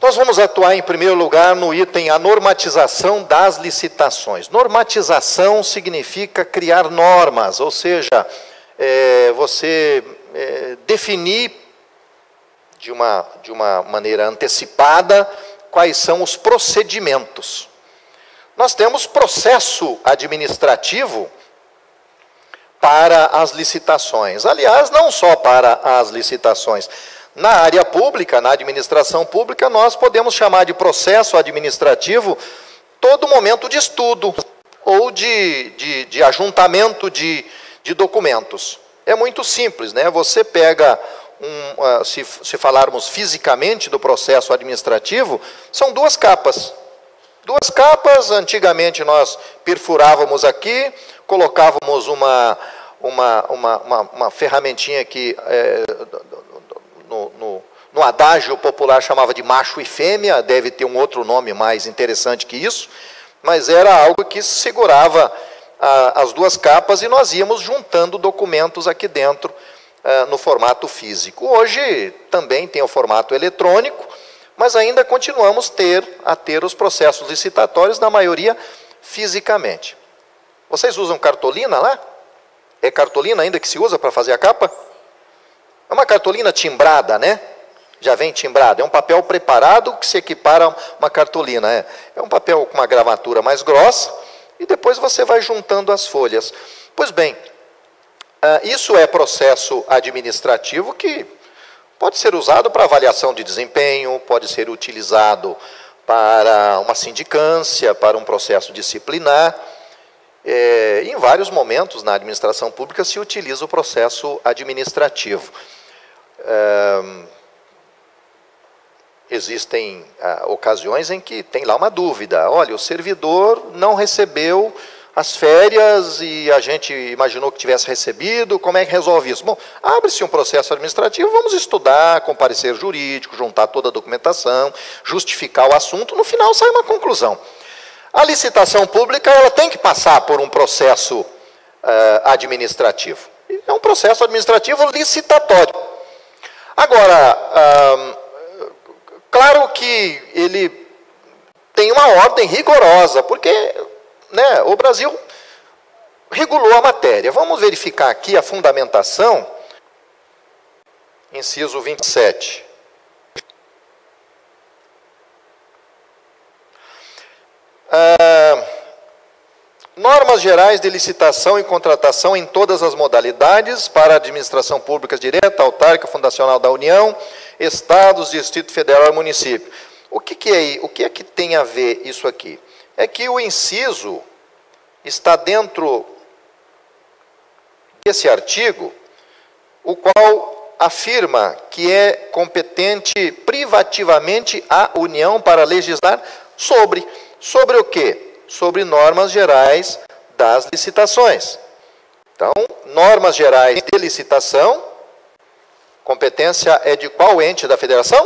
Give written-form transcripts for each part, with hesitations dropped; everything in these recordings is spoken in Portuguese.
Nós vamos atuar, em primeiro lugar, no item a normatização das licitações. Normatização significa criar normas, ou seja, você definir de uma maneira antecipada quais são os procedimentos. Nós temos processo administrativo para as licitações. Aliás, não só para as licitações. Na área pública, na administração pública, nós podemos chamar de processo administrativo todo momento de estudo ou de ajuntamento de documentos. É muito simples, né? Você pega, se falarmos fisicamente do processo administrativo, são duas capas. Duas capas, antigamente nós perfurávamos aqui, colocávamos uma ferramentinha que no adágio popular chamava de macho e fêmea, deve ter um outro nome mais interessante que isso, mas era algo que segurava as duas capas e nós íamos juntando documentos aqui dentro no formato físico. Hoje também tem o formato eletrônico, mas ainda continuamos a ter os processos licitatórios, na maioria, fisicamente. Vocês usam cartolina lá? É cartolina ainda que se usa para fazer a capa? É uma cartolina timbrada, né? Já vem timbrada. É um papel preparado que se equipara a uma cartolina. É um papel com uma gramatura mais grossa e depois você vai juntando as folhas. Pois bem, isso é processo administrativo que pode ser usado para avaliação de desempenho, pode ser utilizado para uma sindicância, para um processo disciplinar. Em vários momentos na administração pública se utiliza o processo administrativo. Existem ocasiões em que tem lá uma dúvida. Olha, o servidor não recebeu as férias e a gente imaginou que tivesse recebido, como é que resolve isso? Bom, abre-se um processo administrativo, vamos estudar, com parecer jurídico, juntar toda a documentação, justificar o assunto, no final sai uma conclusão. A licitação pública ela tem que passar por um processo administrativo. É um processo administrativo licitatório. Agora, claro que ele tem uma ordem rigorosa, porque o Brasil regulou a matéria. Vamos verificar aqui a fundamentação, inciso 27. Normas gerais de licitação e contratação em todas as modalidades para a administração pública direta, autárquica, fundacional da União, Estados, Distrito Federal e município. O que é que tem a ver isso aqui? É que o inciso está dentro desse artigo, o qual afirma que é competente privativamente a União para legislar sobre o quê? Sobre normas gerais das licitações. Então, normas gerais de licitação, competência é de qual ente da federação?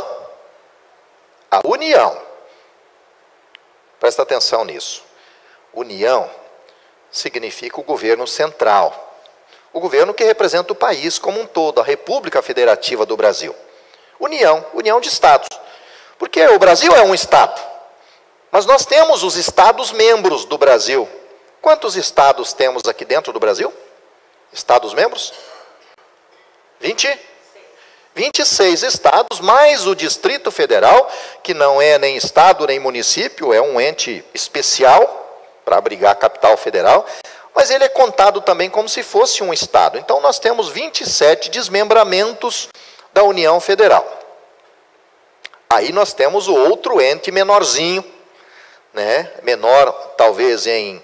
A União. Presta atenção nisso. União significa o governo central. O governo que representa o país como um todo, a República Federativa do Brasil. União de estados. Porque o Brasil é um estado. Mas nós temos os estados-membros do Brasil. Quantos estados temos aqui dentro do Brasil? Estados-membros? 26 estados, mais o Distrito Federal, que não é nem estado nem município, é um ente especial para abrigar a capital federal, mas ele é contado também como se fosse um estado. Então nós temos 27 desmembramentos da União Federal. Aí nós temos o outro ente menorzinho, menor talvez em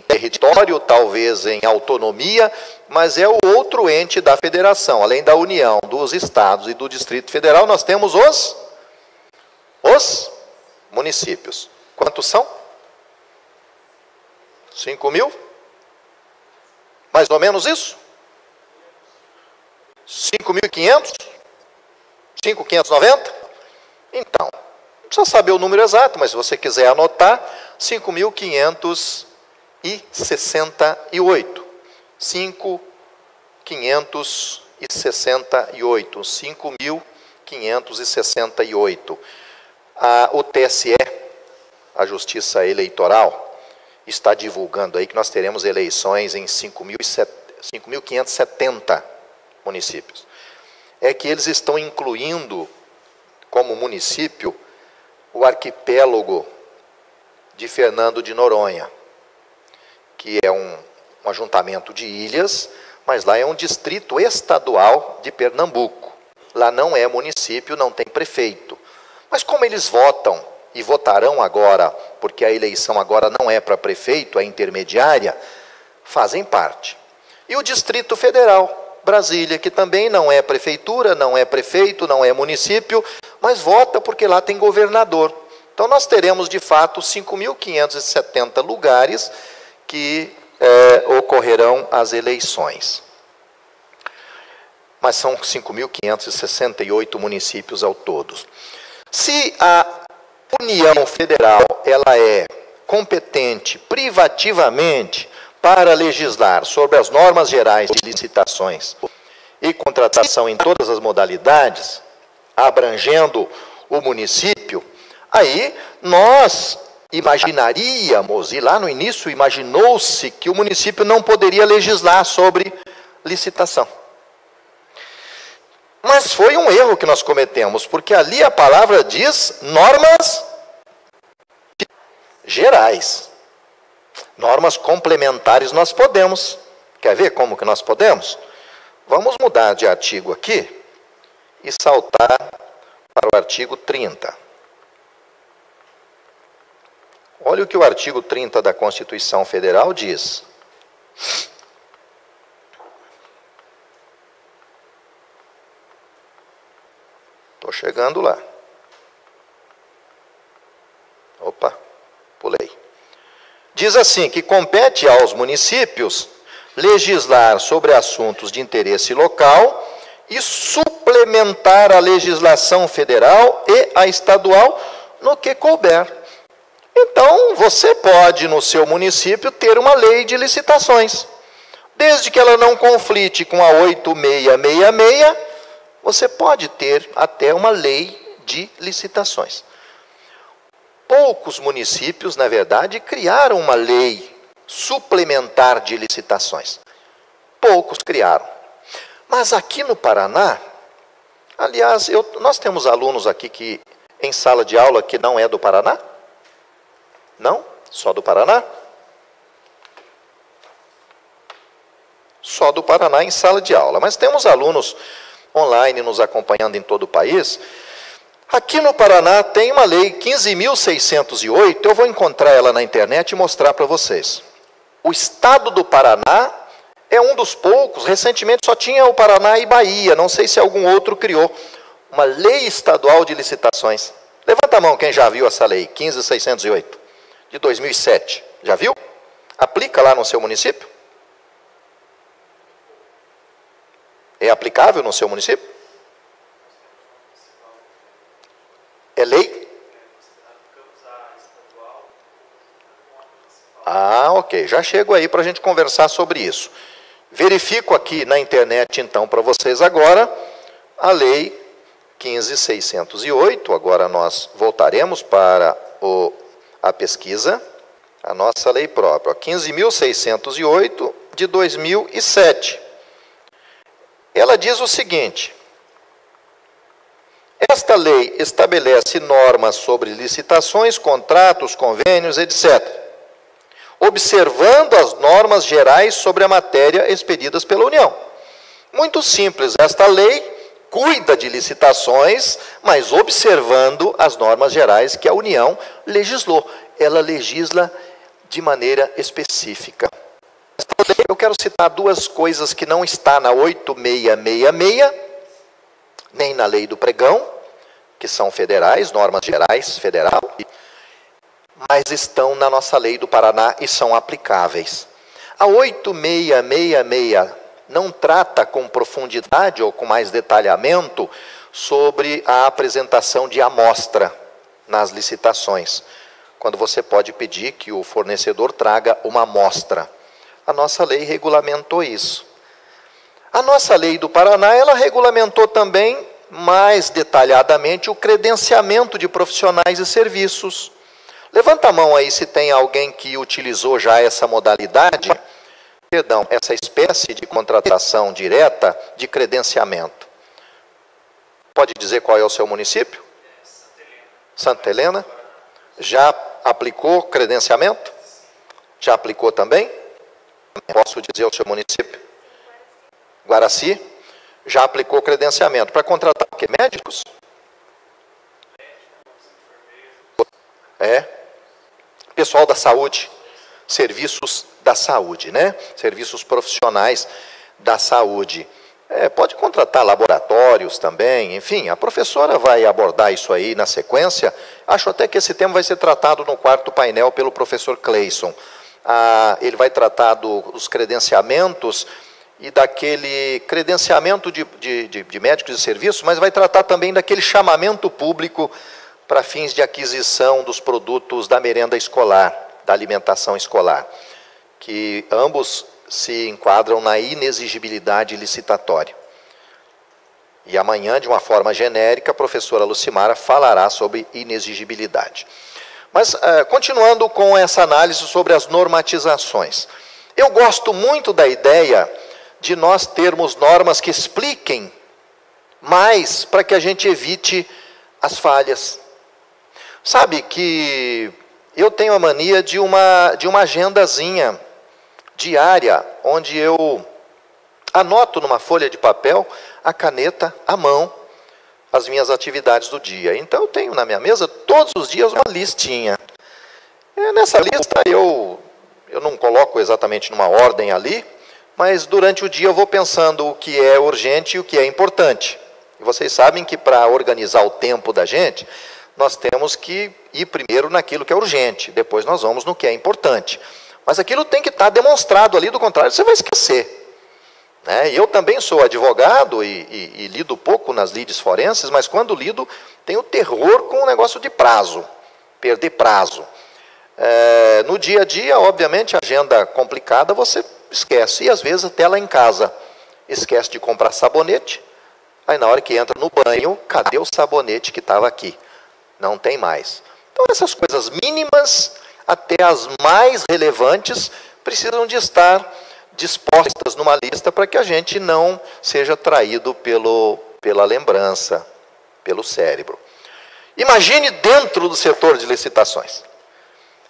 território, talvez em autonomia, mas é o outro ente da federação. Além da União, dos estados e do Distrito Federal, nós temos os municípios. Quantos são? 5.000? Mais ou menos isso? 5.500? 5.590? Então, não precisa saber o número exato, mas se você quiser anotar, 5.568. 5.568. 5.568. O TSE, a Justiça Eleitoral, está divulgando aí que nós teremos eleições em 5.570 municípios. É que eles estão incluindo como município o arquipélago de Fernando de Noronha, que é um ajuntamento de ilhas, mas lá é um distrito estadual de Pernambuco. Lá não é município, não tem prefeito. Mas como eles votam e votarão agora, porque a eleição agora não é para prefeito, é intermediária, fazem parte. E o Distrito Federal, Brasília, que também não é prefeitura, não é prefeito, não é município, mas vota porque lá tem governador. Então nós teremos, de fato, 5.570 lugares que ocorrerão as eleições. Mas são 5.568 municípios ao todo. Se a União Federal ela é competente privativamente para legislar sobre as normas gerais de licitações e contratação em todas as modalidades, abrangendo o município, aí nós imaginaríamos, e lá no início imaginou-se que o município não poderia legislar sobre licitação. Mas foi um erro que nós cometemos, porque ali a palavra diz normas gerais. Normas complementares nós podemos. Quer ver como que nós podemos? Vamos mudar de artigo aqui e saltar para o artigo 30. Olha o que o artigo 30 da Constituição Federal diz. Estou chegando lá. Opa, pulei. Diz assim, que compete aos municípios legislar sobre assuntos de interesse local e suplementar a legislação federal e a estadual no que couber. Então, você pode, no seu município, ter uma lei de licitações. Desde que ela não conflite com a 8666, você pode ter até uma lei de licitações. Poucos municípios, na verdade, criaram uma lei suplementar de licitações. Poucos criaram. Mas aqui no Paraná, aliás, nós temos alunos aqui que em sala de aula que não é do Paraná? Não? Só do Paraná? Só do Paraná em sala de aula. Mas temos alunos online nos acompanhando em todo o país. Aqui no Paraná tem uma lei 15.608, eu vou encontrar ela na internet e mostrar para vocês. O estado do Paraná é um dos poucos, recentemente só tinha o Paraná e Bahia, não sei se algum outro criou, uma lei estadual de licitações. Levanta a mão quem já viu essa lei, 15.608, de 2007. Já viu? Aplica lá no seu município? É aplicável no seu município? É lei? Ok. Já chego aí para a gente conversar sobre isso. Verifico aqui na internet, então, para vocês agora, a lei 15.608. Agora nós voltaremos para a pesquisa, a nossa lei própria. 15.608 de 2007. Ela diz o seguinte: esta lei estabelece normas sobre licitações, contratos, convênios, etc., observando as normas gerais sobre a matéria expedidas pela União. Muito simples, esta lei cuida de licitações, mas observando as normas gerais que a União legislou. Ela legisla de maneira específica. Eu quero citar duas coisas que não está na 8666, nem na lei do pregão, que são federais, normas gerais federal, mas estão na nossa lei do Paraná e são aplicáveis. A 8666 não trata com profundidade ou com mais detalhamento sobre a apresentação de amostra nas licitações, quando você pode pedir que o fornecedor traga uma amostra. A nossa lei regulamentou isso. A nossa lei do Paraná, ela regulamentou também mais detalhadamente o credenciamento de profissionais e serviços. Levanta a mão aí se tem alguém que utilizou já essa modalidade, perdão, essa espécie de contratação direta de credenciamento. Pode dizer qual é o seu município? Santa Helena. Já aplicou credenciamento? Já aplicou também? Posso dizer o seu município? Guaraci. Já aplicou credenciamento. Para contratar o quê? Médicos? Pessoal da saúde. Serviços da saúde, né? Serviços profissionais da saúde. Pode contratar laboratórios também, enfim, a professora vai abordar isso aí na sequência. Acho até que esse tema vai ser tratado no quarto painel pelo professor Cleison. Ele vai tratar dos credenciamentos e daquele credenciamento de médicos de serviço, mas vai tratar também daquele chamamento público para fins de aquisição dos produtos da merenda escolar, da alimentação escolar, que ambos se enquadram na inexigibilidade licitatória. E amanhã, de uma forma genérica, a professora Lucimara falará sobre inexigibilidade. Mas, continuando com essa análise sobre as normatizações. Eu gosto muito da ideia de nós termos normas que expliquem mais para que a gente evite as falhas. Sabe que eu tenho a mania de uma agendazinha diária, onde eu anoto numa folha de papel, a caneta, à mão, as minhas atividades do dia. Então, eu tenho na minha mesa, todos os dias, uma listinha. Nessa lista, eu não coloco exatamente numa ordem ali, mas durante o dia eu vou pensando o que é urgente e o que é importante. E vocês sabem que para organizar o tempo da gente, nós temos que ir primeiro naquilo que é urgente, depois nós vamos no que é importante. Mas aquilo tem que estar demonstrado ali, do contrário você vai esquecer. Eu também sou advogado e lido pouco nas lides forenses, mas quando lido, tenho terror com o negócio de prazo, perder prazo. No dia a dia, obviamente, agenda complicada você esquece, e às vezes até lá em casa, esquece de comprar sabonete, aí na hora que entra no banho, cadê o sabonete que estava aqui? Não tem mais. Então essas coisas mínimas, até as mais relevantes, precisam de estar dispostas numa lista para que a gente não seja traído pela lembrança, pelo cérebro. Imagine dentro do setor de licitações.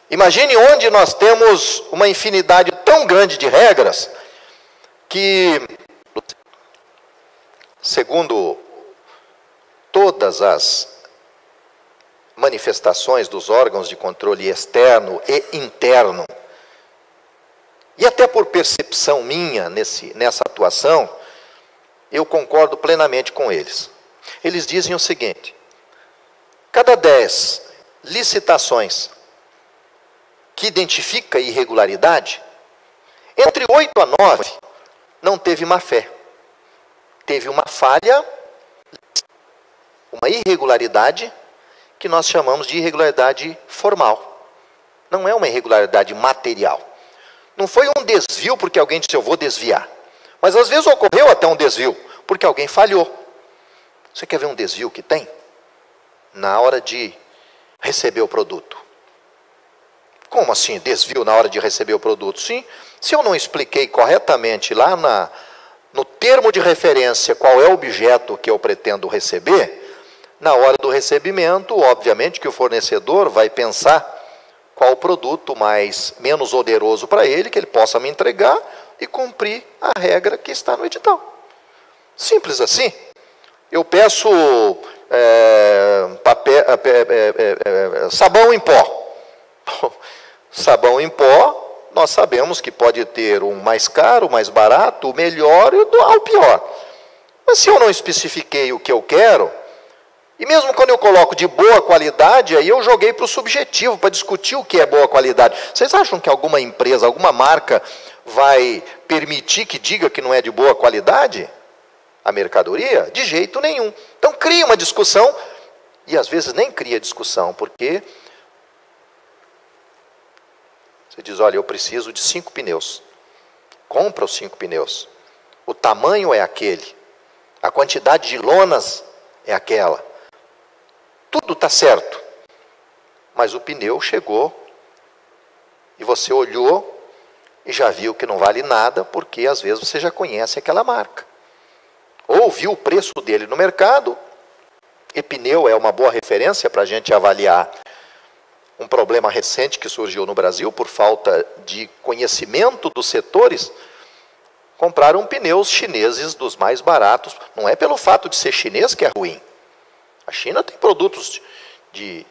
Imagine onde nós temos uma infinidade tão grande de regras que, segundo todas as manifestações dos órgãos de controle externo e interno, e até por percepção minha nessa atuação, eu concordo plenamente com eles. Eles dizem o seguinte: cada 10 licitações que identifica irregularidade, entre 8 a 9 não teve má fé. Teve uma falha, uma irregularidade, que nós chamamos de irregularidade formal. Não é uma irregularidade material. Não foi um desvio porque alguém disse, eu vou desviar. Mas às vezes ocorreu até um desvio, porque alguém falhou. Você quer ver um desvio que tem? Na hora de receber o produto. Como assim, desvio na hora de receber o produto? Sim, se eu não expliquei corretamente lá no termo de referência qual é o objeto que eu pretendo receber, na hora do recebimento, obviamente que o fornecedor vai pensar qual o produto menos oneroso para ele, que ele possa me entregar e cumprir a regra que está no edital. Simples assim. Eu peço sabão em pó. Sabão em pó, nós sabemos que pode ter um mais caro, mais barato, o melhor e o pior. Mas se eu não especifiquei o que eu quero, e mesmo quando eu coloco de boa qualidade, aí eu joguei para o subjetivo, para discutir o que é boa qualidade. Vocês acham que alguma empresa, alguma marca vai permitir que diga que não é de boa qualidade a mercadoria? De jeito nenhum. Então cria uma discussão, e às vezes nem cria discussão, porque você diz, olha, eu preciso de 5 pneus. Compra os 5 pneus. O tamanho é aquele. A quantidade de lonas é aquela. Tudo está certo. Mas o pneu chegou e você olhou e já viu que não vale nada, porque às vezes você já conhece aquela marca. Ou viu o preço dele no mercado, e pneu é uma boa referência para a gente avaliar um problema recente que surgiu no Brasil por falta de conhecimento dos setores. Compraram pneus chineses dos mais baratos. Não é pelo fato de ser chinês que é ruim. A China tem produtos de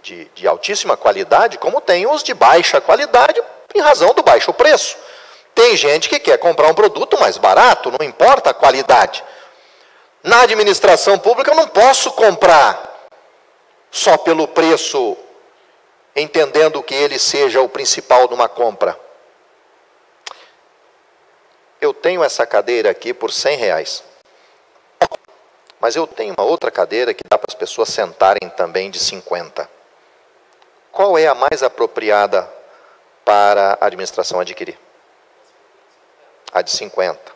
altíssima qualidade, como tem os de baixa qualidade, em razão do baixo preço. Tem gente que quer comprar um produto mais barato, não importa a qualidade. Na administração pública eu não posso comprar só pelo preço, entendendo que ele seja o principal de uma compra. Eu tenho essa cadeira aqui por R$100. Mas eu tenho uma outra cadeira que dá para as pessoas sentarem também de 50. Qual é a mais apropriada para a administração adquirir? A de 50.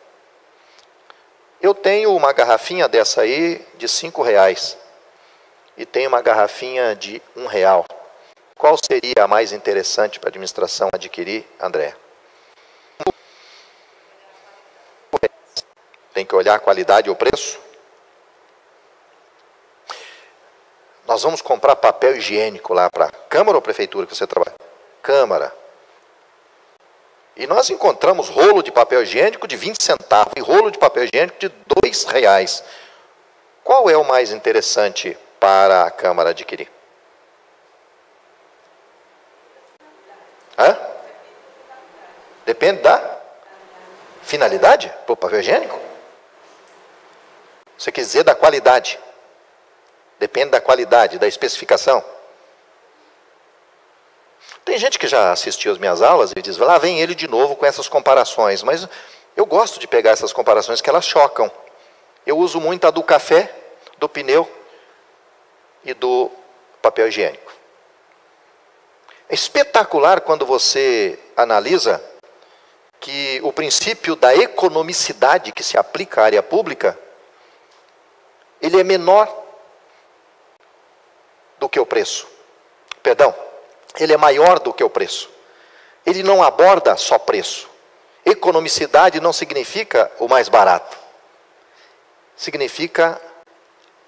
Eu tenho uma garrafinha dessa aí de R$5. E tenho uma garrafinha de R$1. Qual seria a mais interessante para a administração adquirir, André? Tem que olhar a qualidade e o preço? Nós vamos comprar papel higiênico lá para a Câmara ou Prefeitura que você trabalha? Câmara. E nós encontramos rolo de papel higiênico de 20 centavos e rolo de papel higiênico de R$2. Qual é o mais interessante para a Câmara adquirir? Hã? Depende da finalidade para o papel higiênico? Você quer dizer da qualidade? Depende da qualidade, da especificação. Tem gente que já assistiu às minhas aulas e diz, lá vem ele de novo com essas comparações. Mas eu gosto de pegar essas comparações que elas chocam. Eu uso muito a do café, do pneu e do papel higiênico. É espetacular quando você analisa que o princípio da economicidade que se aplica à área pública, ele é menor do que o preço. Perdão, ele é maior do que o preço. Ele não aborda só preço. Economicidade não significa o mais barato. Significa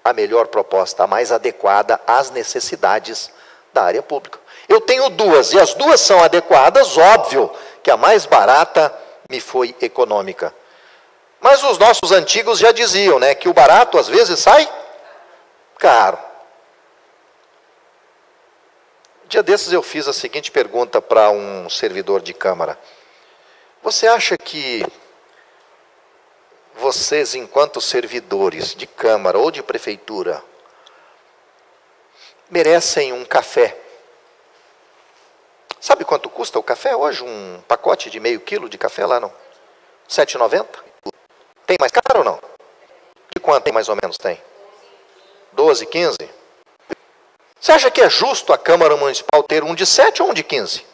a melhor proposta, a mais adequada às necessidades da área pública. Eu tenho duas, e as duas são adequadas, óbvio que a mais barata me foi econômica. Mas os nossos antigos já diziam, né, que o barato às vezes sai caro. Dia desses eu fiz a seguinte pergunta para um servidor de Câmara. Você acha que vocês, enquanto servidores de Câmara ou de Prefeitura, merecem um café? Sabe quanto custa o café hoje? Um pacote de meio quilo de café lá, não? R$7,90? Tem mais caro ou não? De quanto mais ou menos tem? 12, 15? Você acha que é justo a Câmara Municipal ter um de 7 ou um de 15?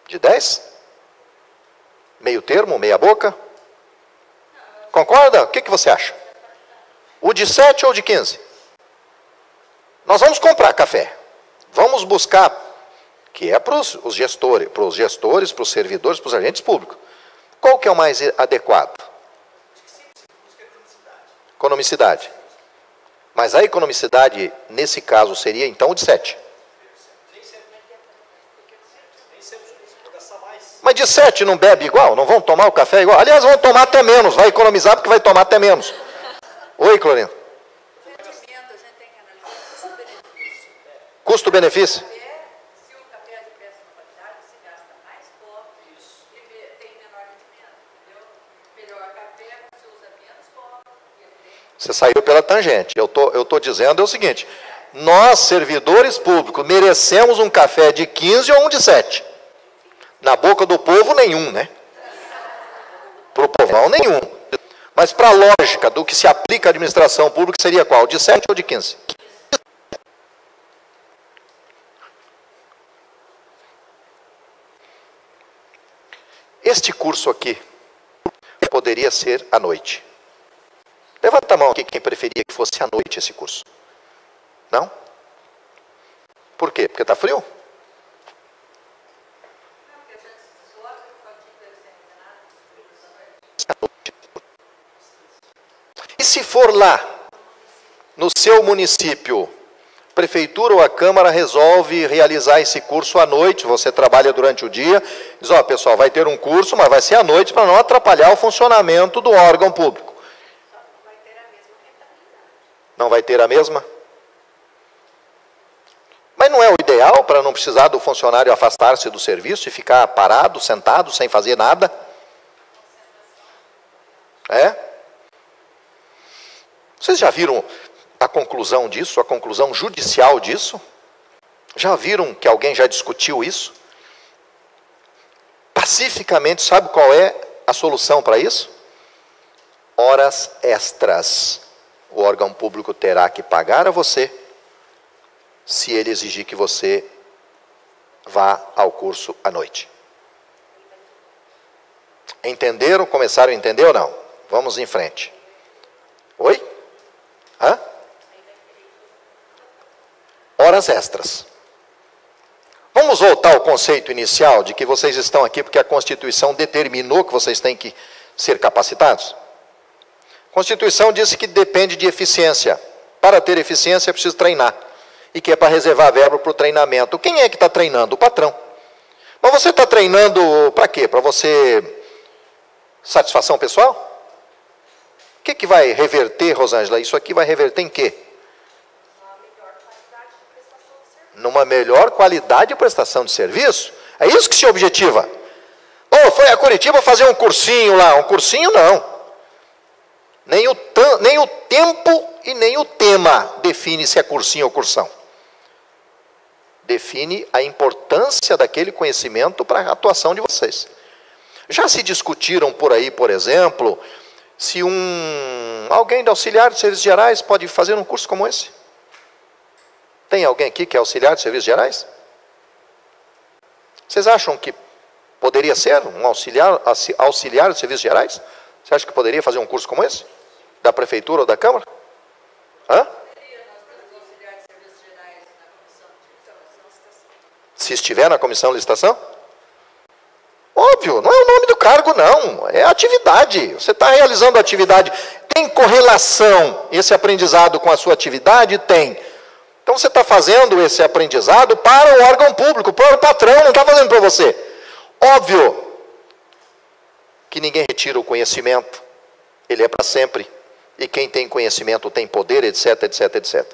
De 10? Meio termo, meia boca? Concorda? O que você acha? O de 7 ou de 15? Nós vamos comprar café. Vamos buscar, que é para os gestores, para os servidores, para os agentes públicos. Qual que é o mais adequado? Economicidade. Mas a economicidade, nesse caso, seria então o de 7. Mas de 7 não bebe igual? Não vão tomar o café igual? Aliás, vão tomar até menos. Vai economizar porque vai tomar até menos. Oi, Clorina. Custo-benefício? Você saiu pela tangente. Eu tô dizendo é o seguinte, nós, servidores públicos, merecemos um café de 15 ou um de 7. Na boca do povo, nenhum, né? Para o povão, nenhum. Mas para a lógica do que se aplica à administração pública, seria qual? De 7 ou de 15? Este curso aqui poderia ser à noite. Levanta a mão aqui quem preferia que fosse à noite esse curso. Não? Por quê? Porque está frio? E se for lá, no seu município, a prefeitura ou a Câmara resolve realizar esse curso à noite, você trabalha durante o dia, diz, ó, pessoal, vai ter um curso, mas vai ser à noite para não atrapalhar o funcionamento do órgão público. Não vai ter a mesma? Mas não é o ideal para não precisar do funcionário afastar-se do serviço e ficar parado, sentado, sem fazer nada? É? Vocês já viram a conclusão disso, a conclusão judicial disso? Já viram que alguém já discutiu isso? Pacificamente, sabe qual é a solução para isso? Horas extras. O órgão público terá que pagar a você, se ele exigir que você vá ao curso à noite. Entenderam? Começaram a entender ou não? Vamos em frente. Oi? Hã? Horas extras. Vamos voltar ao conceito inicial de que vocês estão aqui porque a Constituição determinou que vocês têm que ser capacitados? A Constituição disse que depende de eficiência. Para ter eficiência é preciso treinar. E que é para reservar verba para o treinamento. Quem é que está treinando? O patrão. Mas você está treinando para quê? Para você... satisfação pessoal? O que vai reverter, Rosângela? Isso aqui vai reverter em quê? Numa melhor qualidade de prestação de serviço. É isso que se objetiva. Ou foi a Curitiba fazer um cursinho lá. Um cursinho não. Nem o tempo e nem o tema define se é cursinho ou cursão. Define a importância daquele conhecimento para a atuação de vocês. Já se discutiram por aí, por exemplo, se alguém da auxiliar de serviços gerais pode fazer um curso como esse? Tem alguém aqui que é auxiliar de serviços gerais? Vocês acham que poderia ser um auxiliar de serviços gerais? Você acha que poderia fazer um curso como esse? Da prefeitura ou da Câmara? Hã? Se estiver na comissão de licitação? Óbvio, não é o nome do cargo não, é a atividade. Você está realizando a atividade. Tem correlação esse aprendizado com a sua atividade? Tem. Então você está fazendo esse aprendizado para o órgão público, para o patrão, não está fazendo para você. Óbvio que ninguém retira o conhecimento, ele é para sempre. E quem tem conhecimento tem poder, etc, etc, etc.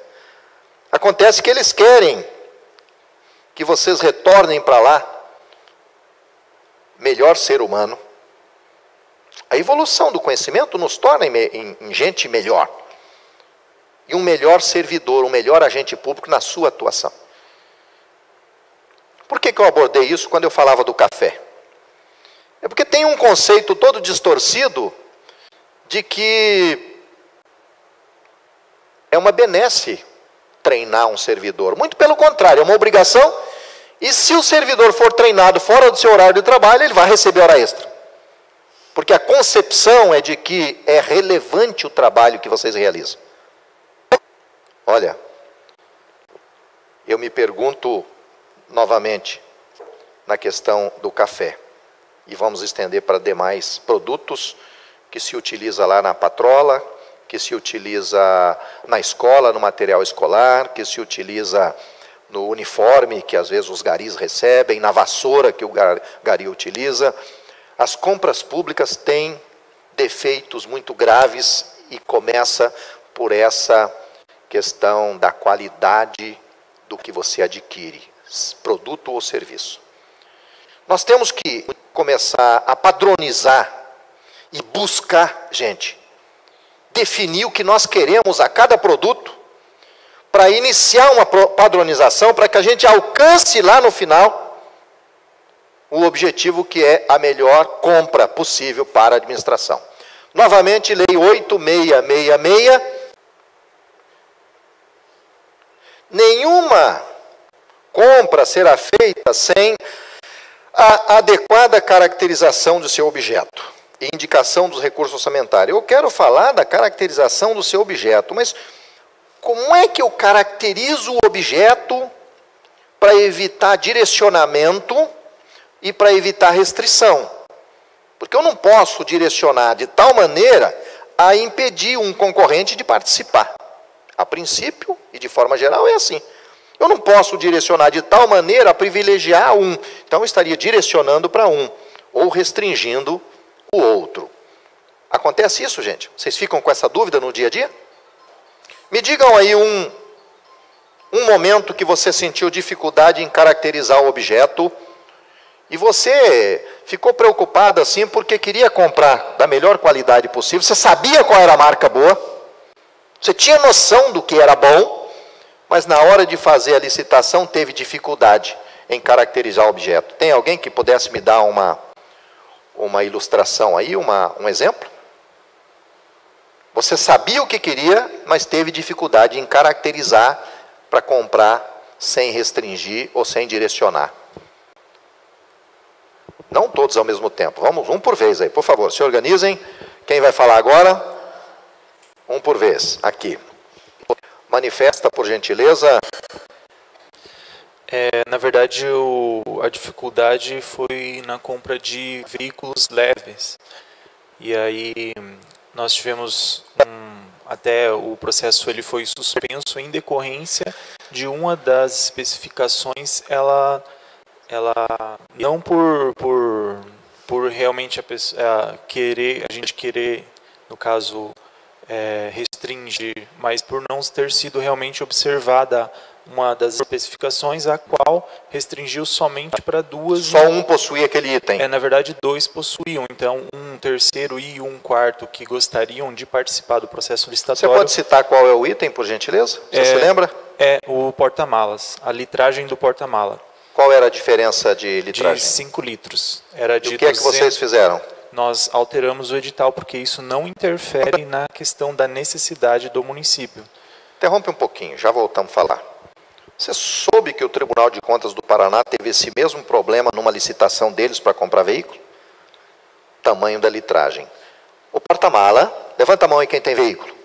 Acontece que eles querem que vocês retornem para lá melhor ser humano. A evolução do conhecimento nos torna em gente melhor. E um melhor servidor, um melhor agente público na sua atuação. Por que eu abordei isso quando eu falava do café? É porque tem um conceito todo distorcido de que é uma benesse treinar um servidor. Muito pelo contrário, é uma obrigação. E se o servidor for treinado fora do seu horário de trabalho, ele vai receber hora extra. Porque a concepção é de que é relevante o trabalho que vocês realizam. Olha, eu me pergunto novamente na questão do café. E vamos estender para demais produtos que se utiliza lá na patrola, que se utiliza na escola, no material escolar, que se utiliza no uniforme que às vezes os garis recebem, na vassoura que o gari utiliza. As compras públicas têm defeitos muito graves e começa por essa questão da qualidade do que você adquire, produto ou serviço. Nós temos que começar a padronizar e buscar, gente, definir o que nós queremos a cada produto, para iniciar uma padronização, para que a gente alcance lá no final o objetivo que é a melhor compra possível para a administração. Novamente, Lei 8666, nenhuma compra será feita sem a adequada caracterização do seu objeto. e indicação dos recursos orçamentários. Eu quero falar da caracterização do seu objeto, mas como é que eu caracterizo o objeto para evitar direcionamento e para evitar restrição? Porque eu não posso direcionar de tal maneira a impedir um concorrente de participar. A princípio, e de forma geral, é assim. Eu não posso direcionar de tal maneira a privilegiar um. Então, eu estaria direcionando para um, ou restringindo o outro. Acontece isso, gente? Vocês ficam com essa dúvida no dia a dia? Me digam aí um momento que você sentiu dificuldade em caracterizar o objeto e você ficou preocupado assim porque queria comprar da melhor qualidade possível, você sabia qual era a marca boa, você tinha noção do que era bom, mas na hora de fazer a licitação teve dificuldade em caracterizar o objeto. Tem alguém que pudesse me dar uma ilustração aí, um exemplo? Você sabia o que queria, mas teve dificuldade em caracterizar para comprar sem restringir ou sem direcionar. Não todos ao mesmo tempo. Vamos, um por vez aí, por favor, se organizem. Quem vai falar agora? Um por vez, aqui. Manifesta, por gentileza. Na verdade, a dificuldade foi na compra de veículos leves. E aí nós tivemos até o processo ele foi suspenso em decorrência de uma das especificações, ela não por realmente a gente querer, no caso, restringir, mas por não ter sido realmente observada uma das especificações, a qual restringiu somente para duas. Só um possuía aquele item. Na verdade, dois possuíam. Então, um terceiro e um quarto que gostariam de participar do processo licitatório. Você pode citar qual é o item, por gentileza? Você se lembra? É o porta-malas, a litragem do porta-mala. Qual era a diferença de litragem? De 5 litros. Era de e o que 200... é que vocês fizeram? Nós alteramos o edital porque isso não interfere na questão da necessidade do município. Interrompe um pouquinho, já voltamos a falar. Você soube que o Tribunal de Contas do Paraná teve esse mesmo problema numa licitação deles para comprar veículo? Tamanho da litragem. O porta-mala, levanta a mão aí quem tem veículo.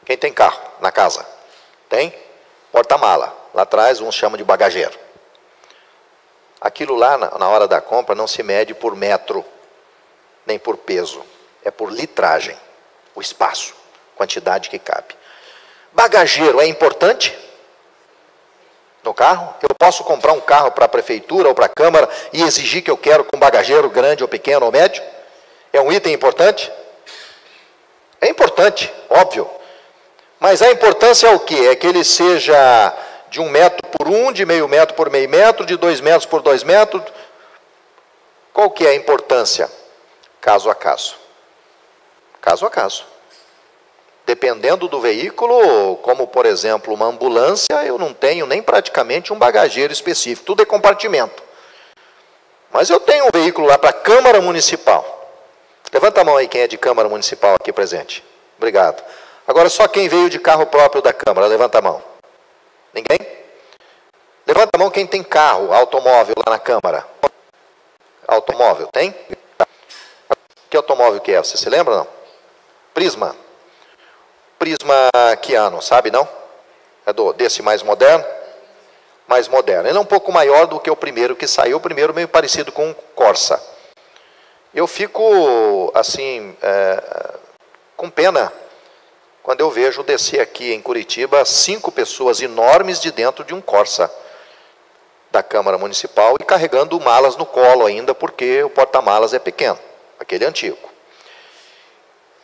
Quem tem carro na casa? Tem? Porta-mala. Lá atrás, uns chamam de bagageiro. Aquilo lá, na hora da compra, não se mede por metro, nem por peso. É por litragem, o espaço, quantidade que cabe. Bagageiro é importante? No carro? Eu posso comprar um carro para a prefeitura ou para a Câmara e exigir que eu quero com bagageiro grande ou pequeno ou médio? É um item importante? É importante, óbvio. Mas a importância é o quê? É que ele seja de 1 metro por 1, de meio metro por meio metro, de 2 metros por 2 metros. Qual que é a importância? Caso a caso. Caso a caso. Dependendo do veículo, como por exemplo uma ambulância, eu não tenho nem praticamente um bagageiro específico, tudo é compartimento. Mas eu tenho um veículo lá para a Câmara Municipal. Levanta a mão aí quem é de Câmara Municipal aqui presente. Obrigado. Agora só quem veio de carro próprio da Câmara, levanta a mão. Ninguém? Levanta a mão quem tem carro, automóvel lá na Câmara. Automóvel, tem? Que automóvel que é? Você se lembra ou não? Prisma. Prisma que ano, sabe não? É desse mais moderno? Mais moderno. Ele é um pouco maior do que o primeiro que saiu. O primeiro meio parecido com um Corsa. Eu fico, assim, com pena quando eu vejo descer aqui em Curitiba 5 pessoas enormes de dentro de um Corsa da Câmara Municipal e carregando malas no colo ainda, porque o porta-malas é pequeno, aquele antigo.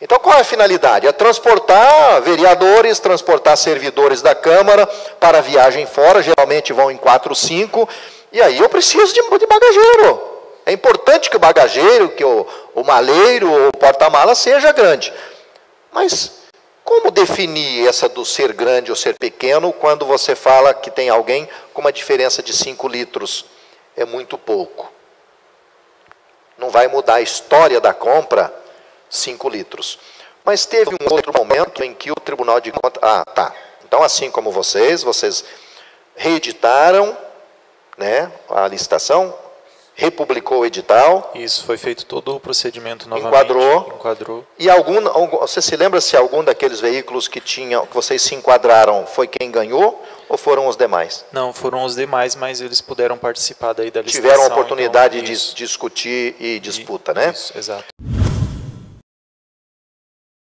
Então, qual é a finalidade? É transportar vereadores, transportar servidores da Câmara para viagem fora, geralmente vão em 4, 5, e aí eu preciso de bagageiro. É importante que o bagageiro, que o maleiro, o porta-mala seja grande. Mas como definir essa do ser grande ou ser pequeno quando você fala que tem alguém com uma diferença de 5 litros? É muito pouco. Não vai mudar a história da compra 5 litros. Mas teve um outro momento em que o Tribunal de Contas... Então, assim como vocês reeditaram, né, a licitação. republicou o edital. Isso, foi feito todo o procedimento novamente. Enquadrou. E você se lembra se algum daqueles veículos que vocês se enquadraram foi quem ganhou ou foram os demais? Não, foram os demais, mas eles puderam participar daí da licitação. Tiveram a oportunidade então, de discutir e disputa, né? Isso, exato.